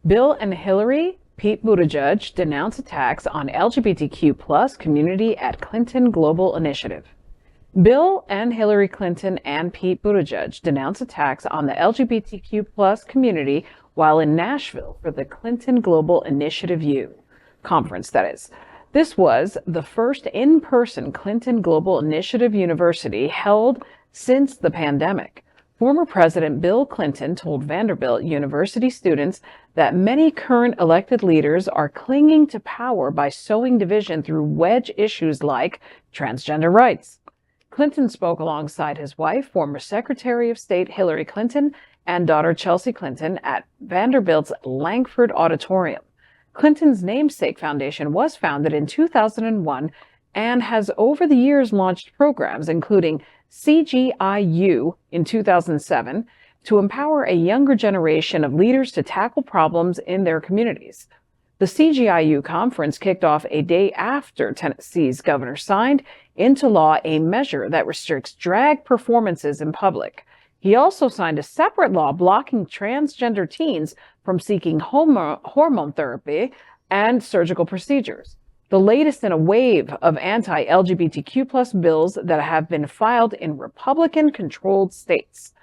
Bill and Hillary, Pete Buttigieg denounce attacks on LGBTQ plus community at Clinton Global Initiative. Bill and Hillary Clinton and Pete Buttigieg denounce attacks on the LGBTQ plus community while in Nashville for the Clinton Global Initiative U conference, that is. This was the first in-person Clinton Global Initiative University held since the pandemic. Former President Bill Clinton told Vanderbilt University students that many current elected leaders are clinging to power by sowing division through wedge issues like transgender rights. Clinton spoke alongside his wife, former Secretary of State Hillary Clinton, and daughter Chelsea Clinton at Vanderbilt's Langford Auditorium. Clinton's namesake foundation was founded in 2001 and has over the years launched programs including CGIU in 2007 to empower a younger generation of leaders to tackle problems in their communities. The CGIU conference kicked off a day after Tennessee's governor signed into law a measure that restricts drag performances in public. He also signed a separate law blocking transgender teens from seeking hormone therapy and surgical procedures, the latest in a wave of anti-LGBTQ plus bills that have been filed in Republican-controlled states.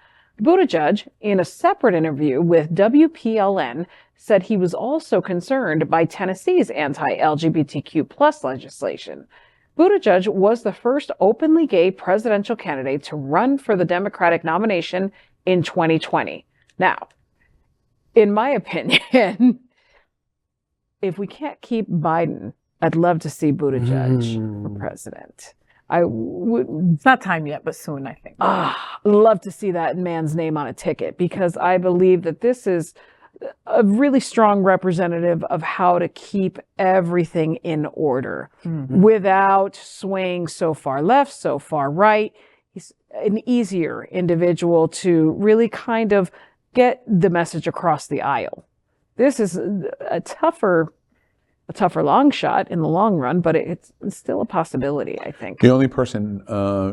Buttigieg, in a separate interview with WPLN, said he was also concerned by Tennessee's anti-LGBTQ plus legislation. Buttigieg was the first openly gay presidential candidate to run for the Democratic nomination in 2020. Now, in my opinion, if we can't keep Biden, I'd love to see Buttigieg for president. It's not time yet, but soon, I think. Love to see that man's name on a ticket, because I believe that this is a really strong representative of how to keep everything in order without swaying so far left, so far right. He's an easier individual to really kind of get the message across the aisle. This is a tougher long shot in the long run, but it's still a possibility, I think. The only person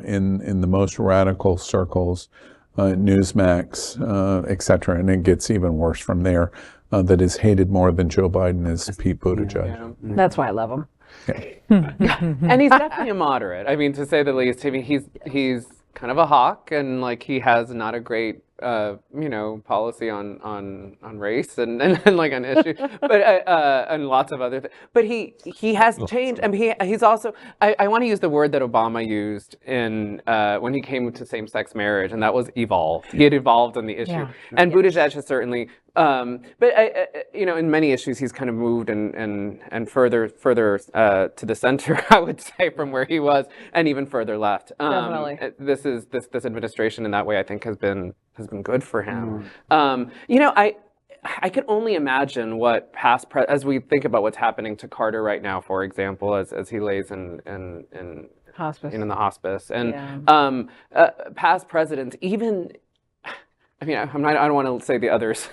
in the most radical circles, Newsmax, et cetera, and it gets even worse from there, that is hated more than Joe Biden is Pete Buttigieg. Yeah. That's why I love him. And he's definitely a moderate. I mean, to say the least. I mean, he's kind of a hawk, and like he has not a great policy on race and like an issue, but and lots of other things. But he has changed, and he's also. I want to use the word that Obama used in when he came to same-sex marriage, and that was evolved. He had evolved on the issue, and Buttigieg has certainly. But in many issues, he's kind of moved and further to the center, I would say, from where he was, and even further left. Definitely. This administration in that way, I think, has been good for him. I could only imagine what as we think about what's happening to Carter right now, for example, as he lays in Hospice. in the hospice, and past presidents, even. I mean, I don't want to say the others,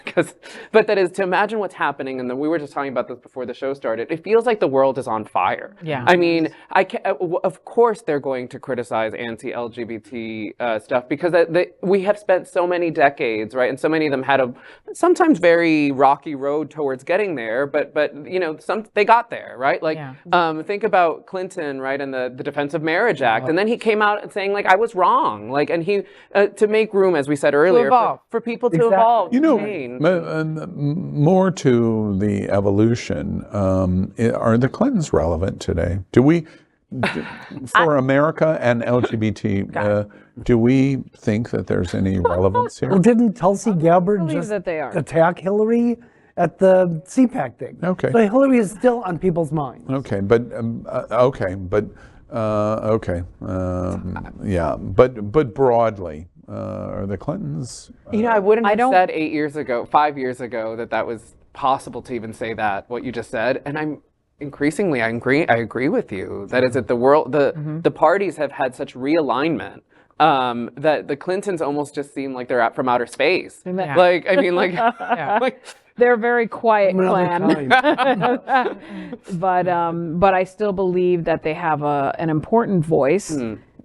but that is to imagine what's happening. And we were just talking about this before the show started. It feels like the world is on fire. Yeah. I mean, of course they're going to criticize anti-LGBT stuff because we have spent so many decades, right? And so many of them had a sometimes very rocky road towards getting there, but they got there, right? Like, think about Clinton, right, and the Defense of Marriage Act, and then he came out and saying like I was wrong, like, and he to make room, as we said earlier. For people to evolve, change. More to the evolution, are the Clintons relevant today? Do we, for America and LGBT, do we think that there's any relevance here? Well, didn't Tulsi Gabbard just attack Hillary at the CPAC thing? Okay. So Hillary is still on people's minds. Okay, but broadly. Are the Clintons? I wouldn't have said 5 years ago, that was possible to even say that, what you just said. And I agree with you. That is that the parties have had such realignment that the Clintons almost just seem like they're from outer space. Yeah. Like, I mean, like, like they're a very quiet clan. But I still believe that they have an important voice.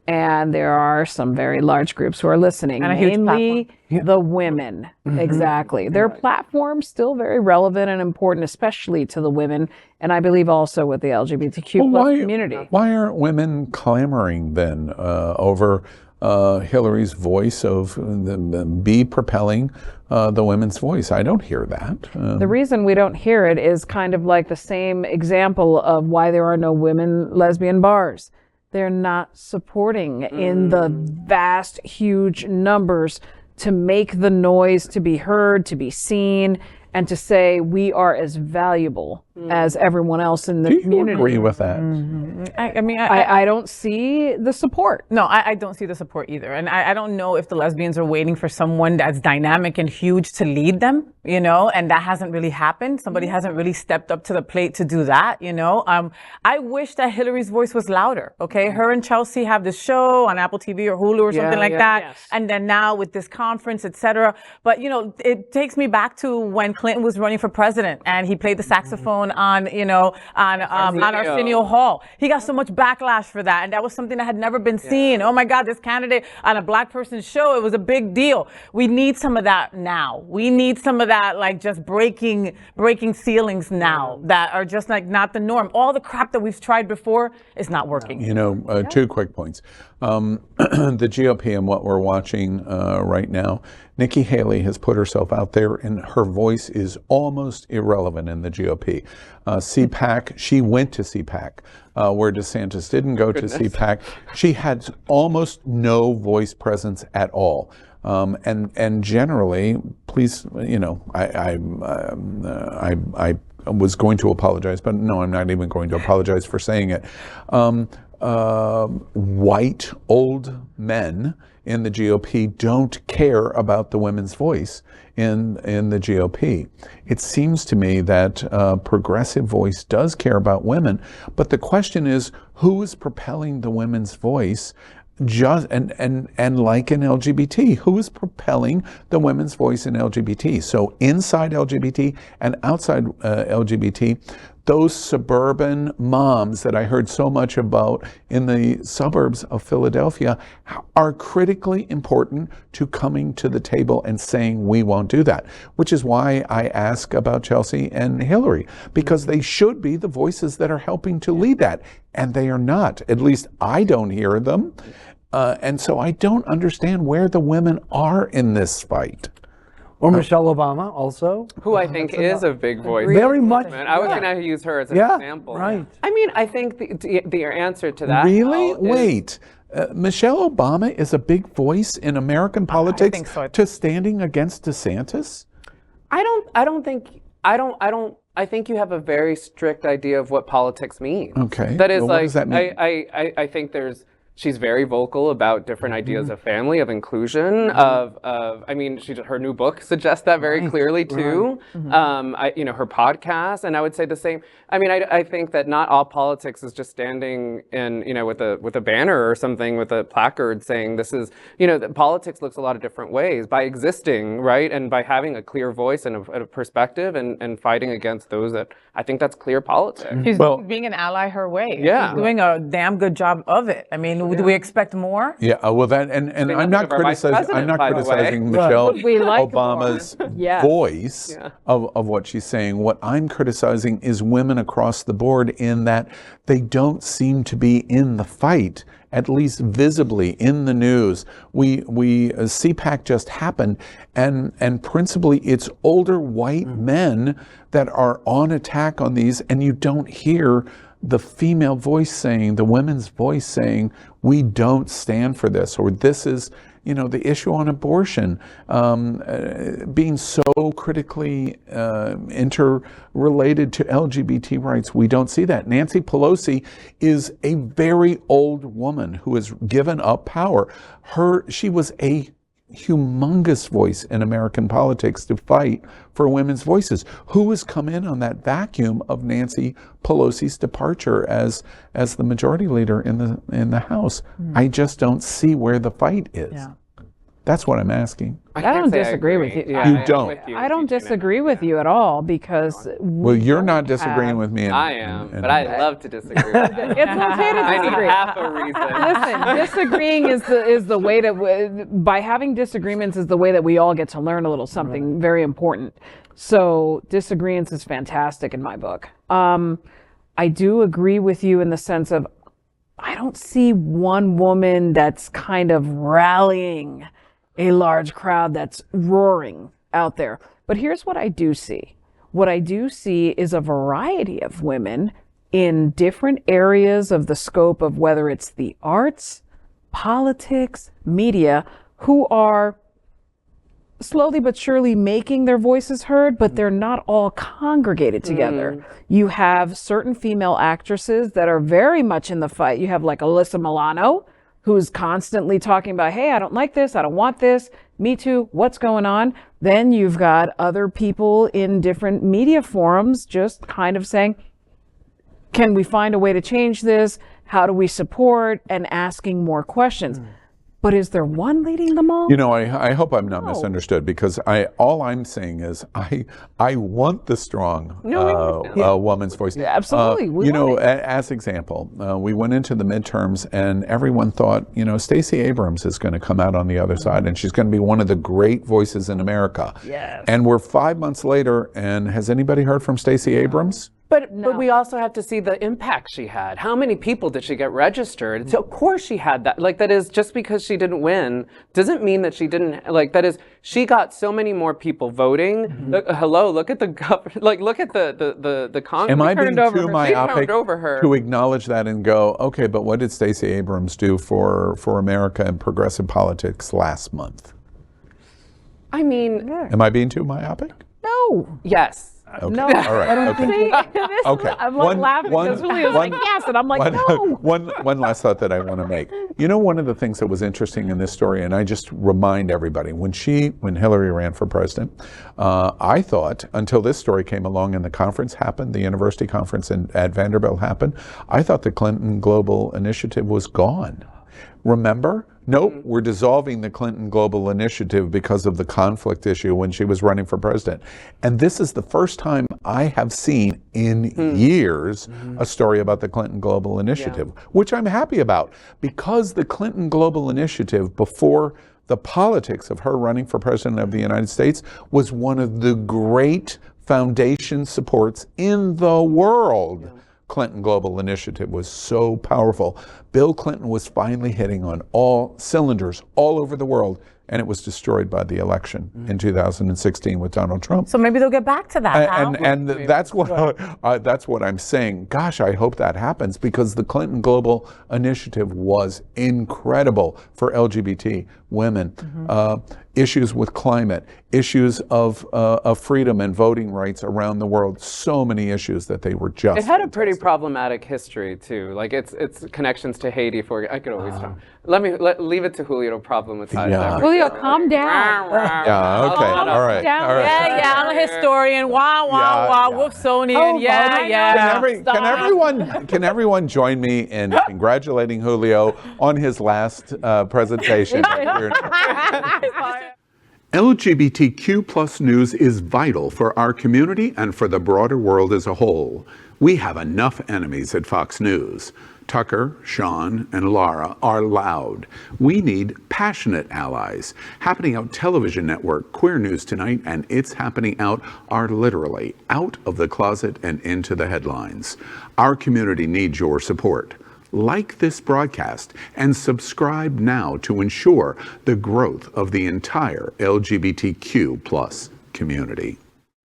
And there are some very large groups who are listening, And a huge mainly the women. Exactly. Their platform's still very relevant and important, especially to the women, and I believe also with the LGBTQ plus community. Why aren't women clamoring then over Hillary's voice of be propelling the women's voice? I don't hear that. The reason we don't hear it is kind of like the same example of why there are no women lesbian bars. They're not supporting in the vast, huge numbers to make the noise to be heard, to be seen, and to say we are as valuable as everyone else in the community. Do you agree with that? I don't see the support. No, I don't see the support either. And I don't know if the lesbians are waiting for someone that's dynamic and huge to lead them, you know, and that hasn't really happened. Somebody hasn't really stepped up to the plate to do that, you know. I wish that Hillary's voice was louder, okay? Her and Chelsea have this show on Apple TV or Hulu or something like that. Yes. And then now with this conference, etc. But, you know, it takes me back to when Clinton was running for president and he played the saxophone on, you know, on Arsenio Hall. He got so much backlash for that, and that was something that had never been seen. Oh my God, this candidate on a black person's show, it was a big deal. We need some of that now. We need some of that, like, just breaking ceilings now that are just like not the norm. All the crap that we've tried before is not working. You know, 2 quick points. The GOP and what we're watching right now, Nikki Haley has put herself out there and her voice is almost irrelevant in the GOP. CPAC, she went to CPAC, where DeSantis didn't go to CPAC. She had almost no voice presence at all. And generally, please, you know, I was going to apologize, but no, I'm not even going to apologize for saying it. White old men in the GOP don't care about the women's voice in the GOP. It seems to me that progressive voice does care about women, but the question is, who is propelling the women's voice? And like in LGBT, who is propelling the women's voice in LGBT? So inside LGBT and outside LGBT, those suburban moms that I heard so much about in the suburbs of Philadelphia are critically important to coming to the table and saying we won't do that, which is why I ask about Chelsea and Hillary, because they should be the voices that are helping to lead that, and they are not. At least I don't hear them. And so I don't understand where the women are in this fight. Or Michelle Obama also. Who I think is a big voice. Very much. I was going to use her as an example. Right. I mean, I think the answer to that. Really? Wait. Michelle Obama is a big voice in American politics to standing against DeSantis? I think you have a very strict idea of what politics means. Okay. That is, well, what does that mean? I think she's very vocal about different ideas of family, of inclusion, I mean, her new book suggests that very clearly too. You know, her podcast, and I would say the same. I mean, I think that not all politics is just standing in, you know, with a banner or something, with a placard saying this is, you know, that politics looks a lot of different ways by existing, right, and by having a clear voice and a perspective and fighting against those that I think that's clear politics. She's being an ally her way. Yeah. She's doing a damn good job of it. I mean, do we expect more? Yeah, well, that and I'm not criticizing Michelle Obama's voice of what she's saying. What I'm criticizing is women across the board, in that they don't seem to be in the fight, at least visibly in the news. CPAC just happened, and principally it's older white men that are on attack on these, and you don't hear the female voice saying, the women's voice saying, we don't stand for this, or this is, you know, the issue on abortion being so critically interrelated to LGBT rights. We don't see that. Nancy Pelosi is a very old woman who has given up power. She was a humongous voice in American politics to fight for women's voices. Who has come in on that vacuum of Nancy Pelosi's departure as the majority leader in the House? I just don't see where the fight is. Yeah. That's what I'm asking. I don't disagree with you. Yeah, You don't. I don't disagree with you at all because Well, you're not disagreeing with me. I am, but I love to disagree with you. It's okay to I need disagree. half a reason. Listen, disagreeing is the way that by having disagreements is the way that we all get to learn a little something very important. So disagreements is fantastic in my book. I do agree with you in the sense of I don't see one woman that's kind of rallying a large crowd that's roaring out there. But here's what I do see. What I do see is a variety of women in different areas of the scope of whether it's the arts, politics, media, who are slowly but surely making their voices heard, but they're not all congregated together. You have certain female actresses that are very much in the fight. You have like Alyssa Milano, who's constantly talking about, hey, I don't like this, I don't want this, me too, what's going on? Then you've got other people in different media forums just kind of saying, can we find a way to change this? How do we support? And asking more questions. But is there one leading them all? You know, I hope I'm not misunderstood because all I'm saying is I want the strong woman's voice. Yeah, absolutely. You know, as example, we went into the midterms and everyone thought, you know, Stacey Abrams is going to come out on the other side and she's going to be one of the great voices in America. Yes. And we're 5 months later, and has anybody heard from Stacey Abrams? But we also have to see the impact she had. How many people did she get registered? So of course she had that. Like, that is, just because she didn't win doesn't mean that she didn't, like, that is, she got so many more people voting. Look, look at the government, like, look at the Congress. Am I being too myopic over her. to acknowledge that and go, okay, but what did Stacey Abrams do for America and progressive politics last month? I mean, Am I being too myopic? No. Yes. Okay. No. All right. Okay. Okay. I'm like laughing because Julio's like, yes, and I'm like, no. One last thought that I want to make. You know, one of the things that was interesting in this story, and I just remind everybody, when Hillary ran for president, I thought, until this story came along and the conference happened, the university conference at Vanderbilt happened, I thought the Clinton Global Initiative was gone. Remember? Nope, we're dissolving the Clinton Global Initiative because of the conflict issue when she was running for president. And this is the first time I have seen in years a story about the Clinton Global Initiative, which I'm happy about, because the Clinton Global Initiative, before the politics of her running for president of the United States, was one of the great foundation supports in the world. Clinton Global Initiative was so powerful. Bill Clinton was finally hitting on all cylinders all over the world, and it was destroyed by the election in 2016 with Donald Trump. So maybe they'll get back to that. And that's what I'm saying. Gosh, I hope that happens, because the Clinton Global Initiative was incredible for LGBT women. Issues with climate, issues of freedom and voting rights around the world. So many issues that they were just. It had a pretty problematic history too. Like its connections to Haiti. I could always talk. Leave it to Julio to problematize that. Julio, calm down. Yeah. Okay. All right. down. All right. Yeah, I'm a historian. Wow, Wolfsonian. Can everyone join me in congratulating Julio on his last presentation? LGBTQ+ news is vital for our community and for the broader world as a whole. We have enough enemies at Fox News. Tucker, Sean, and Laura are loud. We need passionate allies. Happening Out Television Network, Queer News Tonight, and It's Happening Out are literally out of the closet and into the headlines. Our community needs your support. Like this broadcast and subscribe now to ensure the growth of the entire LGBTQ+ community.